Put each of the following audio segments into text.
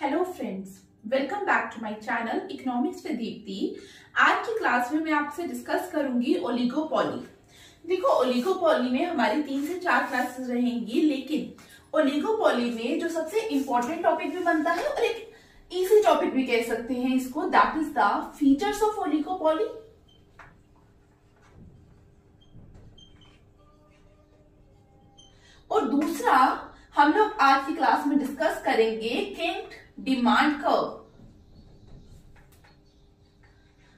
Hello friends, welcome back to my channel economics with Deepti. आज की class में मैं आपसे डिस्कस करूंगी ओलिगोपॉली। देखो, ओलिगोपॉली में हमारी 3 से 4 क्लासेस रहेंगी, लेकिन ओलिगोपॉली में जो सबसे इंपॉर्टेंट टॉपिक भी बनता है और एक इजी टॉपिक भी कह सकते हैं इसको, that is the features of oligopoly. और दूसरा हम लोग आज की क्लास में डिस्कस करेंगे किंक्ड डिमांड कर्व,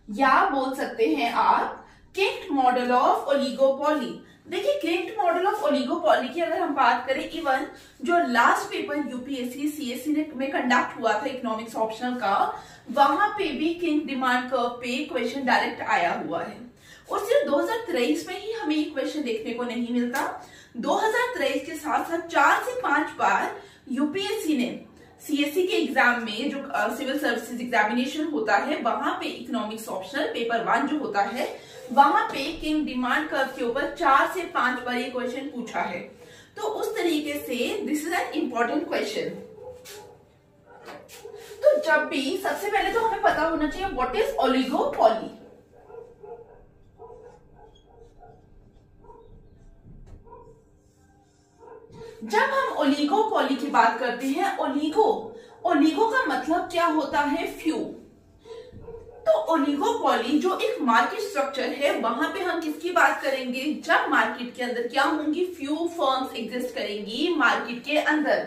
या बोल सकते हैं आप किंक्ड मॉडल ऑफ ओलिगोपॉली। देखिए, किंक्ड मॉडल ऑफ ओलिगोपॉली की अगर हम बात करें, इवन जो लास्ट पेपर यूपीएससी सीएससी में कंडक्ट हुआ था इकोनॉमिक्स ऑप्शनल का, वहां पे भी किंक्ड डिमांड कर्व पे क्वेश्चन डायरेक्ट आया हुआ है। और सिर्फ 2023 में ही हमें ये क्वेश्चन देखने को नहीं मिलता। 2023 के साथ साथ 4 से 5 बार यूपीएससी ने सीएससी के एग्जाम में, जो सिविल सर्विसेज एग्जामिनेशन होता है, वहां पे इकोनॉमिक्स ऑप्शनल पेपर 1 जो होता है, वहां पे किंग डिमांड कर्व के ऊपर 4 से 5 बार ये क्वेश्चन पूछा है। तो उस तरीके से this is an important question. तो जब भी, सबसे पहले तो हमें पता होना चाहिए व्हाट इज ओलिगोपॉली। जब हम ओलिगोपॉली की बात करते हैं, ओलिगो का मतलब क्या होता है? फ्यू। तो ओलिगोपॉली जो एक मार्केट स्ट्रक्चर है, वहां पे हम किसकी बात करेंगे? जब मार्केट के अंदर क्या होंगी? फ्यू फर्म्स एग्जिस्ट करेंगी मार्केट के अंदर।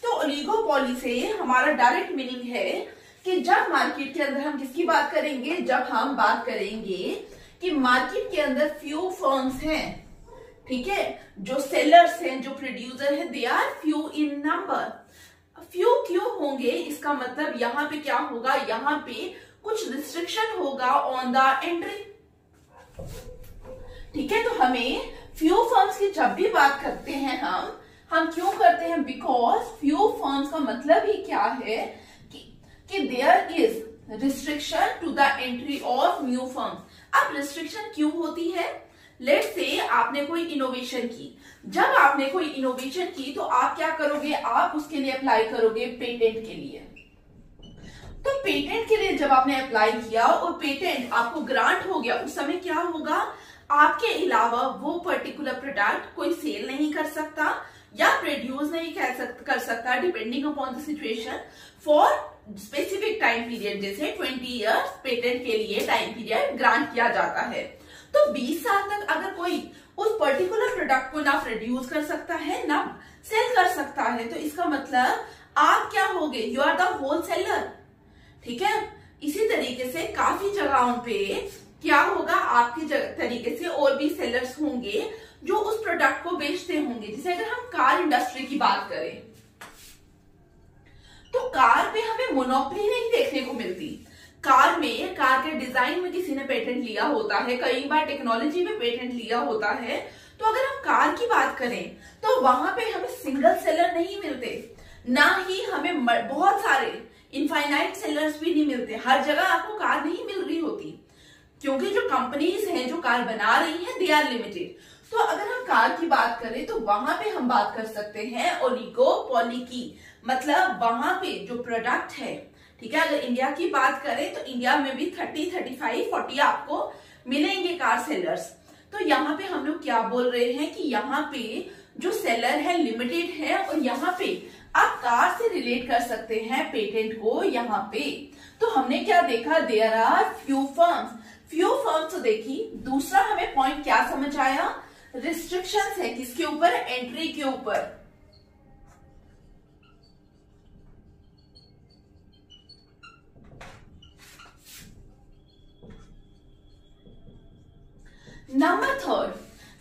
तो ओलिगोपॉली से हमारा डायरेक्ट मीनिंग है कि जब मार्केट के अंदर हम किसकी बात करेंगे? जब हम बात करेंगे कि मार्केट के अंदर फ्यू फर्म्स हैं, ठीक है, जो सेलर्स हैं, जो प्रोड्यूसर हैं, they are few in number. Few क्यों होंगे? इसका मतलब यहाँ पे क्या होगा? यहाँ पे कुछ रिस्ट्रिक्शन होगा ऑन द एंट्री, ठीक है। तो हमें फ्यू फर्म्स की जब भी बात करते हैं हम क्यों करते हैं? बिकॉज फ्यू फर्म्स का मतलब ही क्या है कि there is restriction to the entry of new firms. अब रिस्ट्रिक्शन क्यों होती है? लेट्स से आपने कोई इनोवेशन की। जब आपने कोई इनोवेशन की तो आप क्या करोगे? आप उसके लिए अप्लाई करोगे पेटेंट के लिए। तो पेटेंट के लिए जब आपने अप्लाई किया और पेटेंट आपको ग्रांट हो गया, उस समय क्या होगा? आपके अलावा वो पर्टिकुलर प्रोडक्ट कोई सेल नहीं कर सकता या प्रोड्यूस नहीं कर सकता, depending upon the situation, for specific time period. जैसे 20 ईयर्स पेटेंट के लिए टाइम पीरियड ग्रांट किया जाता है। तो 20 साल तक अगर कोई उस पर्टिकुलर प्रोडक्ट को ना प्रोड्यूस कर सकता है, ना सेल कर सकता है, तो इसका मतलब आप क्या होगे? You are the whole seller, ठीक है। इसी तरीके से काफी जगहों पे क्या होगा? आपके तरीके से और भी सेलर्स होंगे जो उस प्रोडक्ट को बेचते होंगे। जैसे अगर हम कार इंडस्ट्री की बात करें, तो कार पे हमें मोनोपोली नहीं देखने को मिलती। कार के डिजाइन में किसी ने पेटेंट लिया होता है, कई बार टेक्नोलॉजी में पेटेंट लिया होता है। तो अगर हम कार की बात करें तो वहां पे हमें सिंगल सेलर नहीं मिलते, ना ही हमें बहुत सारे इनफाइनाइट सेलर्स भी नहीं मिलते। हर जगह आपको कार नहीं मिल रही होती, क्योंकि जो कंपनीज हैं जो कार बना रही हैं, दे आर लिमिटेड। तो अगर हम कार की बात करें तो वहां पे हम बात कर सकते हैं ओलिगोपॉली की। मतलब वहां पे जो प्रोडक्ट है, ठीक है, अगर इंडिया की बात करें तो इंडिया में भी 30, 35, 40 आपको मिलेंगे कार सेलर्स। तो यहाँ पे हम लोग क्या बोल रहे हैं कि यहाँ पे जो सेलर है लिमिटेड है, और यहाँ पे आप कार से रिलेट कर सकते हैं पेटेंट को। यहाँ पे तो हमने क्या देखा? देयर आर फ्यू फर्म्स तो देखी। दूसरा हमें पॉइंट क्या समझ आया? रिस्ट्रिक्शंस है किसके ऊपर? एंट्री के ऊपर। नंबर 3,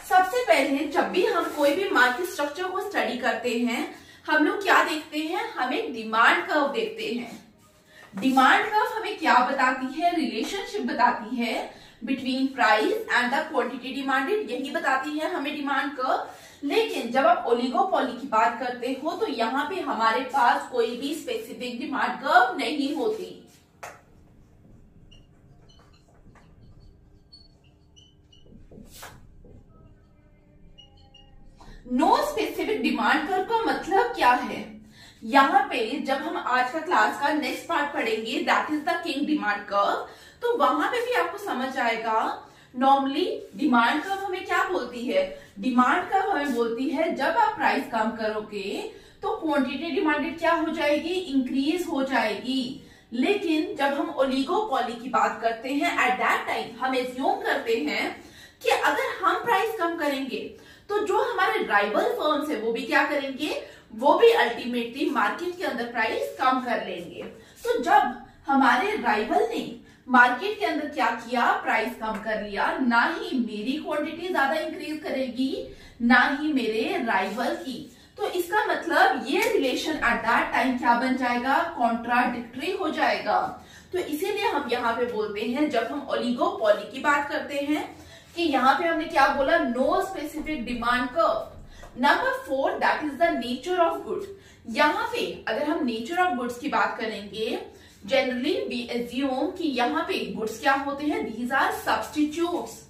सबसे पहले जब भी हम कोई भी मार्केट स्ट्रक्चर को स्टडी करते हैं, हम लोग क्या देखते हैं? हमें डिमांड कर्व देखते हैं। डिमांड कर्व हमें क्या बताती है? रिलेशनशिप बताती है between price and the quantity demanded, यही बताती है हमें डिमांड कर्व। लेकिन जब आप ओलिगोपॉली की बात करते हो तो यहाँ पे हमारे पास कोई भी स्पेसिफिक डिमांड कर्व नहीं होती। नो स्पेसिफिक डिमांड कर्व का मतलब क्या है? यहाँ पे जब हम आज का क्लास का नेक्स्ट पार्ट पढ़ेंगे, that is the king demand curve, तो वहां पे भी आपको समझ आएगा। नॉर्मली डिमांड कर्व हमें क्या बोलती है? डिमांड कर्व हमें बोलती है जब आप प्राइस कम करोगे तो क्वांटिटी डिमांडेड क्या हो जाएगी? इंक्रीज हो जाएगी। लेकिन जब हम ओलिगोपॉली की बात करते हैं, एट दैट टाइम हम एज्यूम करते हैं कि अगर हम प्राइस कम करेंगे तो जो हमारे राइवल फर्म्स है वो भी क्या करेंगे? वो भी अल्टीमेटली मार्केट के अंदर प्राइस कम कर लेंगे। तो जब हमारे राइवल ने मार्केट के अंदर क्या किया? प्राइस कम कर लिया, ना ही मेरी क्वांटिटी ज्यादा इंक्रीज करेगी ना ही मेरे राइवल की। तो इसका मतलब ये रिलेशन एट दैट टाइम क्या बन जाएगा? कॉन्ट्राडिक्टरी हो जाएगा। तो इसीलिए हम यहाँ पे बोलते हैं, जब हम ओलिगोपॉली की बात करते हैं, कि यहाँ पे हमने क्या बोला? No specific demand curve. Number 4, that is the nature of goods. यहाँ पे अगर हम नेचर ऑफ गुड्स की बात करेंगे, जनरली वी एज्यूम कि यहाँ पे गुड्स क्या होते हैं? These are substitutes.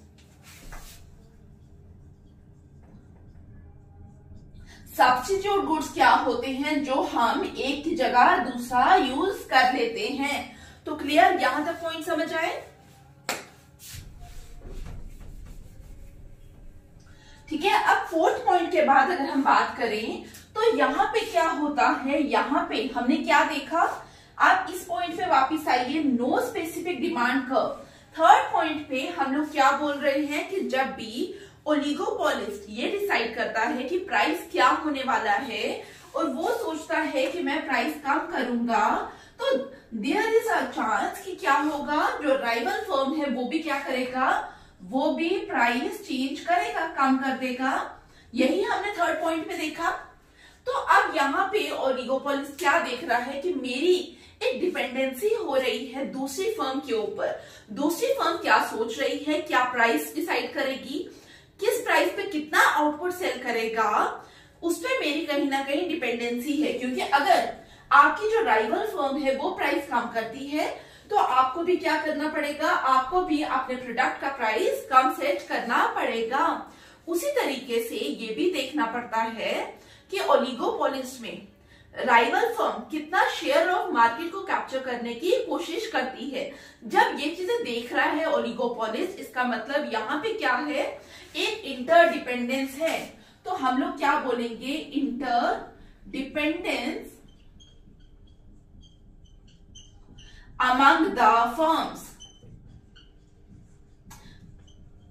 Substitute goods क्या होते हैं? जो हम एक की जगह दूसरा यूज कर लेते हैं। तो क्लियर? यहां तक पॉइंट समझ आए? ठीक है। अब फोर्थ पॉइंट के बाद अगर हम बात करें तो यहाँ पे क्या होता है? यहाँ पे हमने क्या देखा? आप इस पॉइंट पे वापिस आइए, no specific demand curve. Third point पे हम लोग क्या बोल रहे हैं कि जब भी ओलिगोपॉलिस्ट ये डिसाइड करता है कि प्राइस क्या होने वाला है और वो सोचता है कि मैं प्राइस कम करूंगा, तो देयर इज अ चांस कि क्या होगा? जो राइवल फर्म है वो भी क्या करेगा? वो भी प्राइस चेंज करेगा, कम कर देगा। यही हमने थर्ड पॉइंट में देखा। तो अब यहाँ पे ओलिगोपॉलिस्ट क्या देख रहा है कि मेरी एक डिपेंडेंसी हो रही है दूसरी फर्म के ऊपर। दूसरी फर्म क्या सोच रही है? क्या प्राइस डिसाइड करेगी, किस प्राइस पे कितना आउटपुट सेल करेगा, उस पे मेरी कहीं ना कहीं डिपेंडेंसी है। क्योंकि अगर आपकी जो राइवल फर्म है वो प्राइस कम करती है तो आपको भी क्या करना पड़ेगा? आपको भी अपने प्रोडक्ट का प्राइस कम सेट करना पड़ेगा। उसी तरीके से ये भी देखना पड़ता है कि ओलिगोपॉलिस्ट में राइवल फर्म कितना शेयर ऑफ मार्केट को कैप्चर करने की कोशिश करती है। जब ये चीजें देख रहा है ओलिगोपॉलिस्ट, इसका मतलब यहाँ पे क्या है? एक इंटरडिपेंडेंस है। तो हम लोग क्या बोलेंगे? Interdependence among the firms।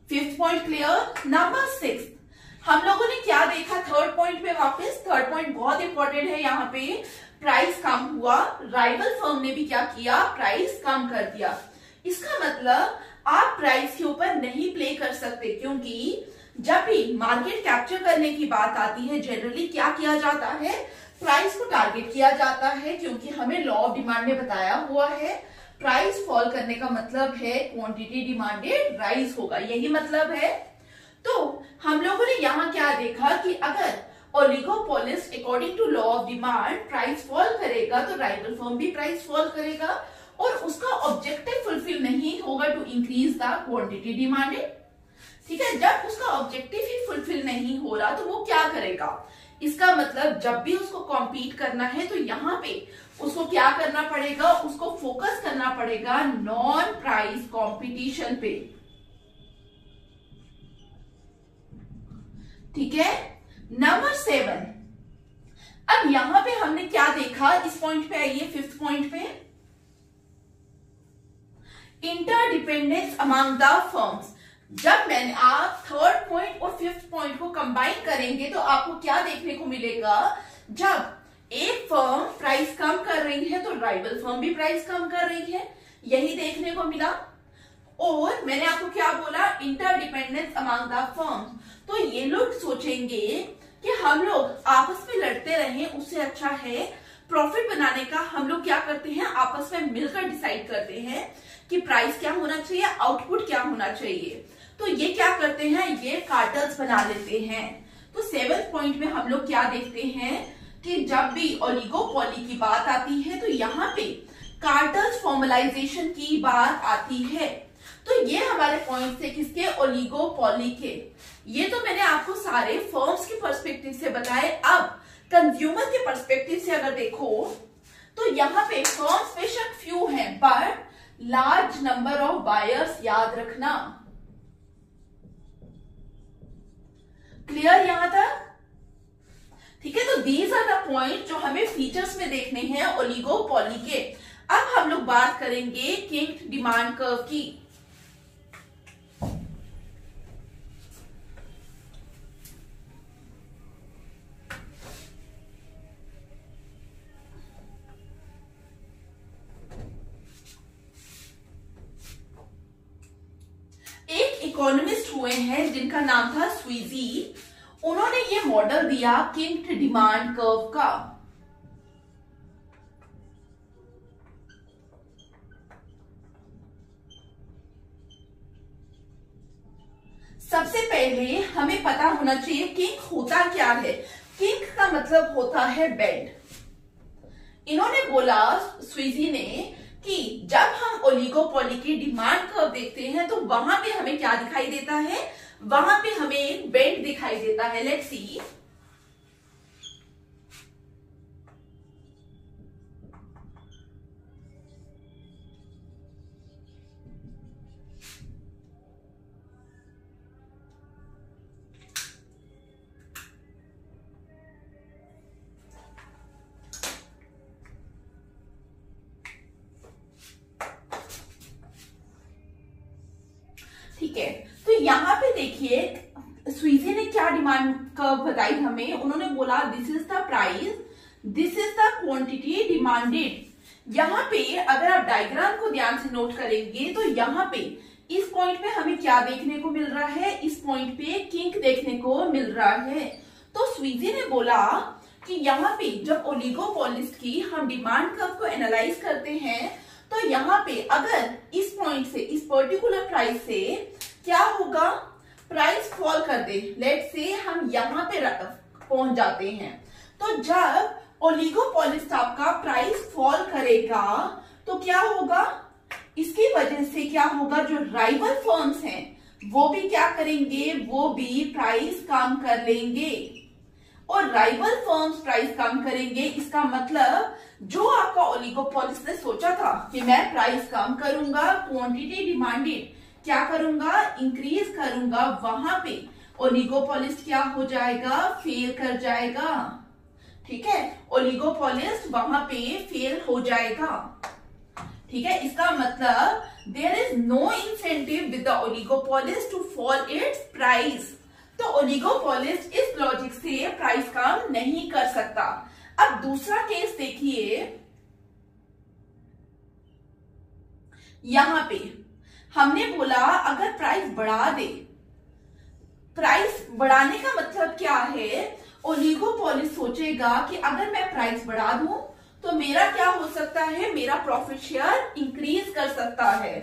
Fifth point clear. Number 6, हम लोगों ने क्या देखा थर्ड पॉइंट पे? वापस थर्ड पॉइंट बहुत इंपॉर्टेंट है। यहाँ पे प्राइस कम हुआ, राइवल फर्म ने भी क्या किया? प्राइस कम कर दिया। इसका मतलब आप प्राइस के ऊपर नहीं प्ले कर सकते, क्योंकि जब भी मार्केट कैप्चर करने की बात आती है जनरली क्या किया जाता है? प्राइस को टारगेट किया जाता है, क्योंकि हमें लॉ ऑफ डिमांड में बताया हुआ है प्राइस फॉल करने का मतलब है क्वांटिटी डिमांडेड राइज होगा, यही मतलब है। तो हम लोगों ने यहाँ क्या देखा कि अगर oligopolist according to law of demand price fall करेगा तो राइवल फर्म भी प्राइस फॉल करेगा, और उसका ऑब्जेक्टिव फुलफिल नहीं होगा to increase the quantity demanded. ठीक है। जब उसका ऑब्जेक्टिव ही फुलफिल नहीं हो रहा तो वो क्या करेगा? इसका मतलब जब भी उसको कॉम्पीट करना है तो यहाँ पे उसको क्या करना पड़ेगा? उसको फोकस करना पड़ेगा नॉन प्राइस कंपटीशन पे। ठीक है। नंबर 7, अब यहाँ पे हमने क्या देखा? इस पॉइंट पे आइए, फिफ्थ पॉइंट पे, इंटरडिपेंडेंस अमंग द फर्म्स। जब मैंने आप थर्ड पॉइंट और फिफ्थ पॉइंट को कंबाइन करेंगे तो आपको क्या देखने को मिलेगा? जब एक फर्म प्राइस कम कर रही है तो राइवल फर्म भी प्राइस कम कर रही है, यही देखने को मिला। और मैंने आपको क्या बोला? Interdependence among the firms. तो ये लोग सोचेंगे कि हम लोग आपस में लड़ते रहें, उससे अच्छा है प्रॉफिट बनाने का हम लोग क्या करते हैं? आपस में मिलकर डिसाइड करते हैं कि प्राइस क्या होना चाहिए, आउटपुट क्या होना चाहिए। तो ये क्या करते हैं? ये कार्टल्स बना लेते हैं। तो 7th पॉइंट में हम लोग क्या देखते हैं कि जब भी ओलिगोपॉली की बात आती है तो यहाँ पे कार्टल्स फॉर्मलाइजेशन की बात आती है। तो ये हमारे पॉइंट थे किसके? ओलिगोपॉली के। ये तो मैंने आपको सारे फर्म्स के पर्सपेक्टिव से बताए। अब कंज्यूमर के पर्सपेक्टिव से अगर देखो तो यहाँ पे फर्म्स बेशक फ्यू हैं but large number of buyers, याद रखना। क्लियर यहां तक? ठीक है, तो दीज आर द पॉइंट जो हमें फीचर्स में देखने हैं ओलिगोपॉली के। अब हम लोग बात करेंगे किंक्ड डिमांड कर्व की। एक इकोनॉमिस्ट हुए हैं जिनका नाम था स्वीजी, उन्होंने ये मॉडल दिया किंक्ड डिमांड कर्व का। सबसे पहले हमें पता होना चाहिए किंक होता क्या है। किंक का मतलब होता है बेंड। इन्होंने बोला, स्वीजी ने, कि जब हम ओलिगोपॉली की डिमांड कर्व देखते हैं तो वहां पे हमें क्या दिखाई देता है, वहां पे हमें एक बेंड दिखाई देता है। लेट्स सी, ठीक है। तो यहां पे देखिए स्वीजी ने क्या डिमांड कर्व बताई हमें, उन्होंने बोला this is the price, this is the quantity demanded. यहाँ पे अगर आप डायग्राम को ध्यान से नोट करेंगे तो यहाँ पे इस पॉइंट पे हमें क्या देखने को मिल रहा है, इस पॉइंट पे किंक देखने को मिल रहा है। तो स्वीजी ने बोला कि यहाँ पे जब ओलिगोपॉलिस्ट की हम डिमांड कर्व को एनालाइज करते हैं तो यहाँ पे अगर इस पॉइंट से, इस पर्टिकुलर प्राइस से क्या होगा, प्राइस फॉल कर दे, लेट्स से हम यहाँ पे पहुंच जाते हैं, तो जब ओलिगोपॉलिस्ट आपका प्राइस फॉल करेगा तो क्या होगा, इसकी वजह से क्या होगा, जो राइवल फर्म्स हैं वो भी क्या करेंगे, वो भी प्राइस कम कर लेंगे। और राइवल फर्म्स प्राइस कम करेंगे, इसका मतलब जो आपका ओलिगोपॉलिस्ट ने सोचा था कि मैं प्राइस कम करूंगा, क्वांटिटी डिमांडेड क्या करूंगा, इंक्रीज करूंगा, वहां पे ओलिगोपॉलिस्ट क्या हो जाएगा, फेल कर जाएगा। ठीक है, ओलिगोपॉलिस्ट वहां पे फेल हो जाएगा। ठीक है, इसका मतलब there is no incentive with the oligopolist to fall its price. तो ओलिगोपॉलिस्ट इस लॉजिक से प्राइस कम नहीं कर सकता। अब दूसरा केस देखिए, यहां पे हमने बोला अगर प्राइस बढ़ा दे, प्राइस बढ़ाने का मतलब क्या है, ओलिगोपॉलिस्ट सोचेगा कि अगर मैं प्राइस बढ़ा दूं तो मेरा क्या हो सकता है, मेरा प्रॉफिट शेयर इंक्रीज कर सकता है।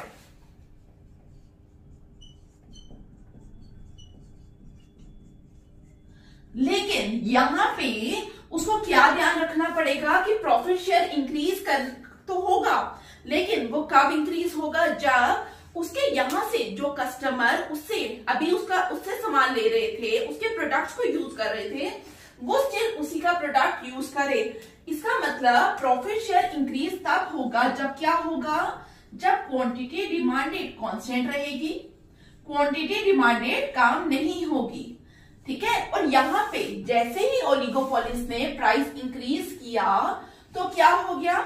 लेकिन यहां पे उसको क्या ध्यान रखना पड़ेगा कि प्रॉफिट शेयर इंक्रीज कर तो होगा, लेकिन वो कब इंक्रीज होगा, जब उसके यहां से जो कस्टमर उससे अभी उससे सामान ले रहे थे, उसके प्रोडक्ट्स को यूज कर रहे थे, वो स्टिल उसी का प्रोडक्ट यूज करे। इसका मतलब प्रॉफिट शेयर इंक्रीज तब होगा जब क्या होगा, जब क्वांटिटी डिमांडेड कांस्टेंट रहेगी, क्वांटिटी डिमांडेड कम नहीं होगी। ठीक है, और यहाँ पे जैसे ही ओलिगोपॉलिस्ट ने प्राइस इंक्रीज किया तो क्या हो गया,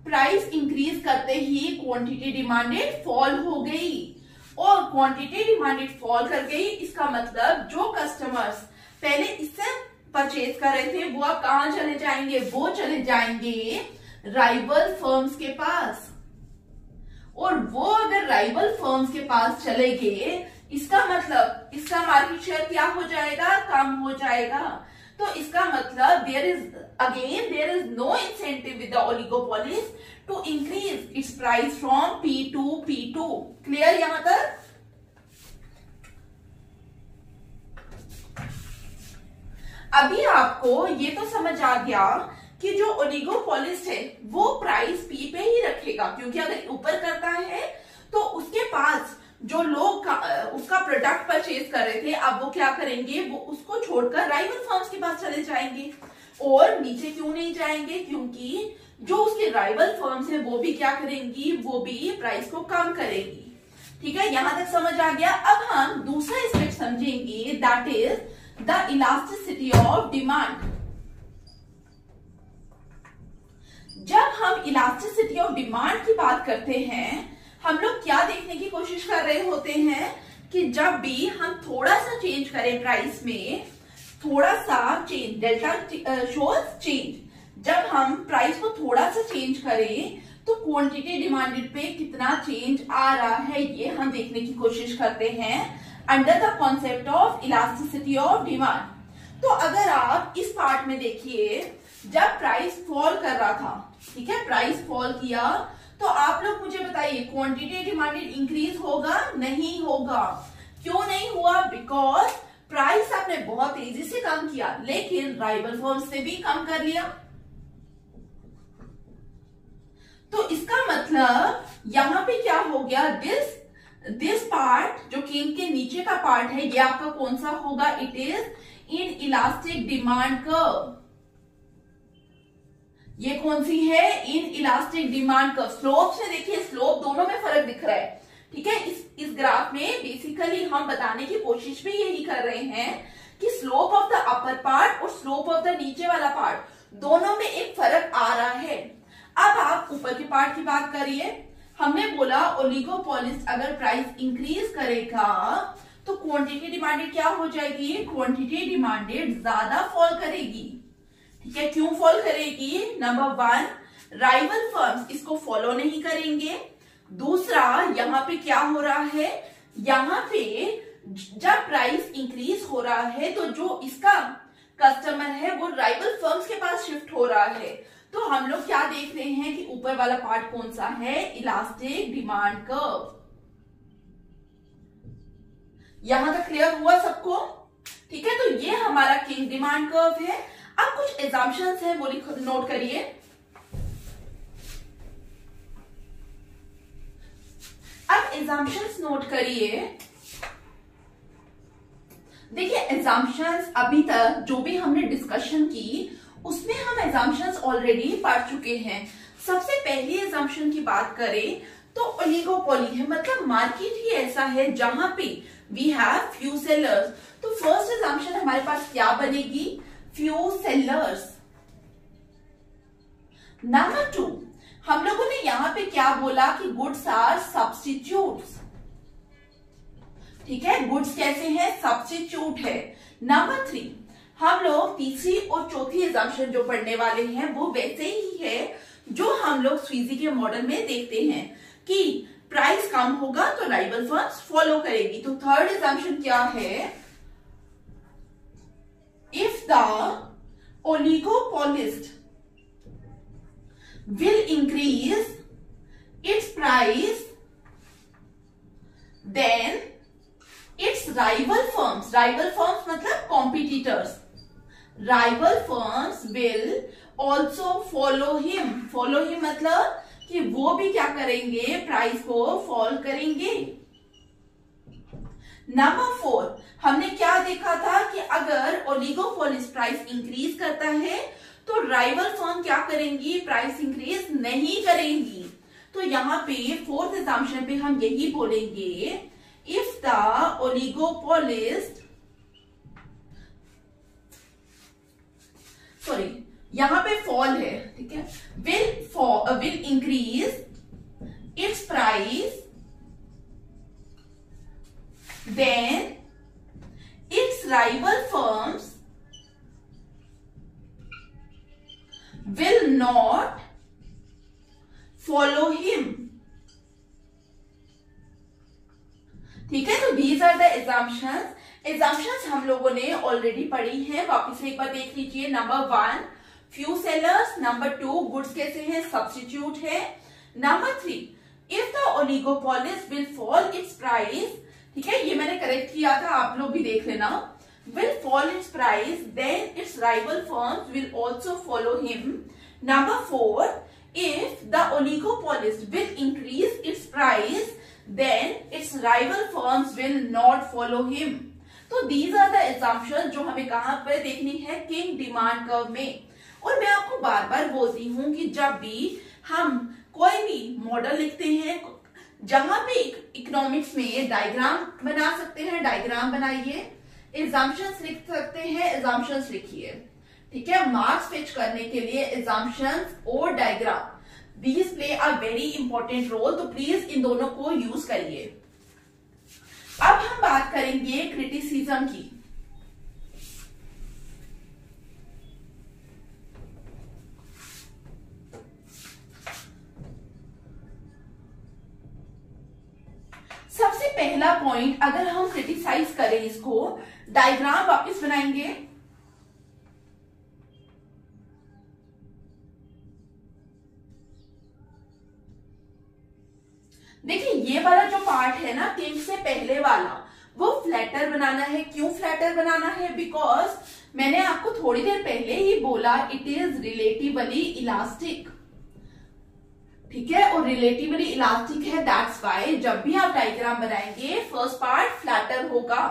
प्राइस इंक्रीज करते ही क्वांटिटी डिमांडेड फॉल हो गई, और क्वांटिटी डिमांडेड फॉल कर गई। इसका मतलब जो कस्टमर्स पहले इससे परचेज कर रहे थे वो अब कहां चले जाएंगे, वो चले जाएंगे राइवल फर्म्स के पास। और वो अगर राइवल फर्म्स के पास चले गए, इसका मतलब इसका मार्केट शेयर क्या हो जाएगा, कम हो जाएगा। तो इसका मतलब there is no incentive with the oligopolist to increase its price from P to P2। Clear यहां तक? अभी आपको ये तो समझ आ गया कि जो ओलिगोपॉलिस्ट है वो प्राइस P पे ही रखेगा, क्योंकि अगर ऊपर करता है तो उसके पास जो लोग उसका प्रोडक्ट परचेज कर रहे थे अब वो क्या करेंगे, वो उसको छोड़कर राइवल फर्म्स के पास चले जाएंगे। और नीचे क्यों नहीं जाएंगे, क्योंकि जो उसके राइवल फर्म्स है वो भी क्या करेंगी, वो भी प्राइस को कम करेंगी। ठीक है, यहां तक समझ आ गया। अब हम दूसरा एस्पेक्ट समझेंगे, that is the elasticity of demand. जब हम इलास्टिसिटी ऑफ डिमांड की बात करते हैं, हम लोग क्या देखने की कोशिश कर रहे होते हैं कि जब भी हम थोड़ा सा चेंज करें प्राइस में, थोड़ा सा चेंज, डेल्टा शोज चेंज, जब हम प्राइस को थोड़ा सा चेंज करें तो क्वांटिटी डिमांडेड पे कितना चेंज आ रहा है, ये हम देखने की कोशिश करते हैं under the concept of elasticity of demand. तो अगर आप इस पार्ट में देखिए, जब प्राइस फॉल कर रहा था, ठीक है, प्राइस फॉल किया, तो आप लोग मुझे बताइए क्वांटिटी डिमांडेड इंक्रीज होगा, नहीं होगा। क्यों नहीं हुआ, बिकॉज प्राइस आपने बहुत तेजी से कम किया, लेकिन राइवल फर्म्स ने भी कम कर लिया। तो इसका मतलब यहां पे क्या हो गया, दिस पार्ट जो केन के नीचे का पार्ट है, ये आपका कौन सा होगा, it is in elastic demand curve. ये कौन सी है, in elastic demand curve. Slope से देखिए, स्लोप दोनों में फर्क दिख रहा है। ठीक है, इस ग्राफ में बेसिकली हम बताने की कोशिश भी यही कर रहे हैं कि slope of the upper part और स्लोप ऑफ द नीचे वाला पार्ट, दोनों में एक फर्क आ रहा है। अब आप ऊपर के पार्ट की बात करिए। हमने बोला ओलिगोपोलिस्ट अगर प्राइस इंक्रीज करेगा तो क्वांटिटी डिमांडेड क्या हो जाएगी, क्वांटिटी डिमांडेड ज्यादा फॉल करेगी। ठीक है, क्यों फॉल करेगी, नंबर 1, राइवल फर्म्स इसको फॉलो नहीं करेंगे। दूसरा, यहाँ पे क्या हो रहा है, यहाँ पे जब प्राइस इंक्रीज हो रहा है तो जो इसका कस्टमर है वो राइवल फर्म्स के पास शिफ्ट हो रहा है। तो हम लोग क्या देख रहे हैं कि ऊपर वाला पार्ट कौन सा है, इलास्टिक डिमांड कर्व। यहां तक क्लियर हुआ सबको? ठीक है, तो ये हमारा किंग डिमांड कर्व है। अब कुछ एजम्पशंस है, वो नोट करिए। अब एजम्पशंस नोट करिए। देखिए, एजम्पशंस अभी तक जो भी हमने डिस्कशन की उसमें हम एजम्पशंस ऑलरेडी पढ़ चुके हैं। सबसे पहली एजम्पशन की बात करें तो ओलिगोपोली है, मतलब मार्केट ही ऐसा है जहां पे वी हैव फ्यू सेलर्स। तो फर्स्ट एजम्पशन हमारे पास क्या बनेगी, फ्यू सेलर्स। नंबर 2, हम लोगों ने यहां पे क्या बोला कि गुड्स आर सब्स्टिट्यूट्स। ठीक है, गुड्स कैसे हैं, सब्स्टिट्यूट है। नंबर 3, हम लोग तीसरी और चौथी एजम्पशन जो पढ़ने वाले हैं वो वैसे ही है जो हम लोग स्वीजी के मॉडल में देखते हैं कि प्राइस कम होगा तो राइवल फर्म्स फॉलो करेगी। तो थर्ड एजम्पशन क्या है, if the oligopolist will increase its price, then its rival firms मतलब competitors, rival firms will also follow him मतलब कि वो भी क्या करेंगे, प्राइस को फॉल करेंगे। नंबर 4, हमने क्या देखा था कि अगर ओलिगोपोलिस्ट प्राइस इंक्रीज करता है तो राइवल फर्म क्या करेंगी, प्राइस इंक्रीज नहीं करेंगी। तो यहाँ पे फोर्थ एजम्पशन पे हम यही बोलेंगे, इफ द ओलिगोपोलिस्ट, सॉरी यहाँ पे फॉल है, ठीक है, will increase its price, then its rival firms will not follow him। ठीक है, तो these are the assumptions हम लोगों ने ऑलरेडी पढ़ी हैं, वापस एक बार देख लीजिए। Number 1, few sellers. Number 2, goods कैसे हैं, सब्स्टिट्यूट है। Number 3, if the oligopolist will fall its price, ठीक है, ये मैंने करेक्ट किया था, आप लोग भी देख लेना, will fall its price, then its rival firms will also follow him. Number 4, if the oligopolist will increase its price, then its rival firms will not follow him. तो दीज आर द एग्जाम्पशन जो हमें कहां पर देखनी है, king demand curve में। और मैं आपको बार बार बोलती हूं कि जब भी हम कोई भी मॉडल लिखते हैं, जहां पे इकोनॉमिक्स में डायग्राम बना सकते हैं, डायग्राम बनाइए, एग्जाम्पशंस लिख सकते हैं, एग्जाम्पशंस लिखिए, ठीक है। मार्क्स फिच करने के लिए एग्जाम्पशंस और diagram, these play a very important role, तो प्लीज इन दोनों को यूज करिए। अब हम बात करेंगे क्रिटिसिज्म की। सबसे पहला पॉइंट, अगर हम क्रिटिसाइज करें इसको, डायग्राम वापस बनाएंगे। देखिए ये वाला जो पार्ट है ना, किंग से पहले वाला, वो फ्लैटर बनाना है। क्यों फ्लैटर बनाना है? बिकॉज मैंने आपको थोड़ी देर पहले ही बोला इट इज रिलेटिवली इलास्टिक, ठीक है, और रिलेटिवली इलास्टिक है, दैट्स वाई जब भी आप डायग्राम बनाएंगे फर्स्ट पार्ट फ्लैटर होगा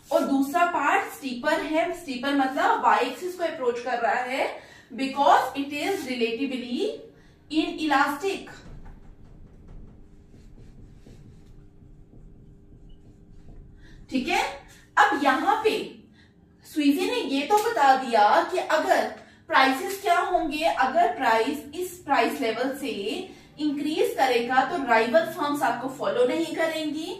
और दूसरा पार्ट स्टीपर है। स्टीपर मतलब वाई एक्सिस को अप्रोच कर रहा है, because it is relatively in elastic. ठीक है, अब यहां पे स्वीजी ने ये तो बता दिया कि अगर प्राइसेस क्या होंगे, अगर प्राइस इस प्राइस लेवल से इंक्रीज करेगा तो राइवल फर्म्स आपको फॉलो नहीं करेंगी,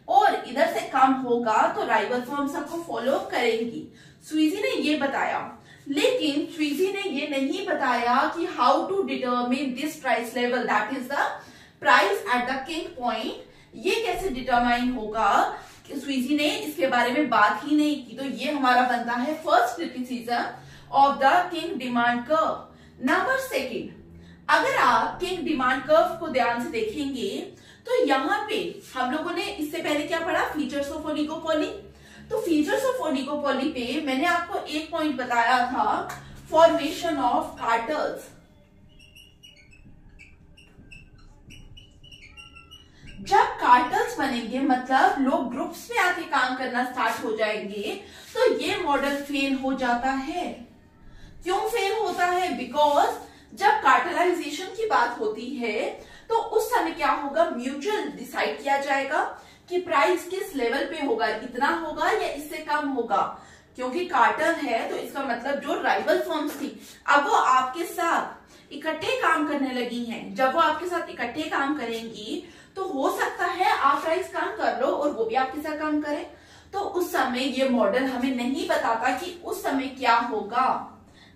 और इधर से कम होगा तो राइवल फर्म्स आपको फॉलो करेंगी। स्वीजी ने ये बताया, लेकिन स्वीजी ने ये नहीं बताया कि how to determine this price level, that is the price at the kink point, ये कैसे डिटरमाइन होगा, स्वीजी ने इसके बारे में बात ही नहीं की। तो ये हमारा बनता है first criticism of the king demand curve. Number second, अगर आप किंग डिमांड कर्व को ध्यान से देखेंगे तो यहाँ पे हम लोगों ने इससे पहले क्या पढ़ा, फीचर्स ऑफ ओलिगोपोली। तो फीचर्स ऑफ ओलिगोपोली पे मैंने आपको एक पॉइंट बताया था, फॉर्मेशन ऑफ कार्टल्स। जब कार्टल्स बनेंगे मतलब लोग ग्रुप्स में आके काम करना स्टार्ट हो जाएंगे, तो ये मॉडल फेल हो जाता है। क्यों फेल होता है? बिकॉज जब कार्टलाइजेशन की बात होती है तो उस समय क्या होगा, म्यूचुअल डिसाइड किया जाएगा कि प्राइस किस लेवल पे होगा, इतना होगा या इससे कम होगा। क्योंकि कार्टल है तो इसका मतलब जो राइवल फर्म्स थी अब वो आपके साथ इकट्ठे काम करने लगी हैं। जब वो आपके साथ इकट्ठे काम करेंगी तो हो सकता है आप प्राइस कम कर लो और वो भी आपके साथ काम करे। तो उस समय ये मॉडल हमें नहीं बताता कि उस समय क्या होगा।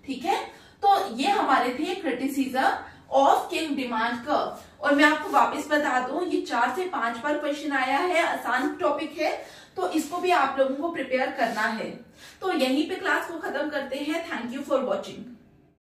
ठीक है, तो ये हमारे थे criticism of king demand curve. और मैं आपको वापस बता दूं, ये 4 से 5 बार क्वेश्चन आया है, आसान टॉपिक है, तो इसको भी आप लोगों को प्रिपेयर करना है। तो यहीं पे क्लास को खत्म करते हैं। Thank you for watching.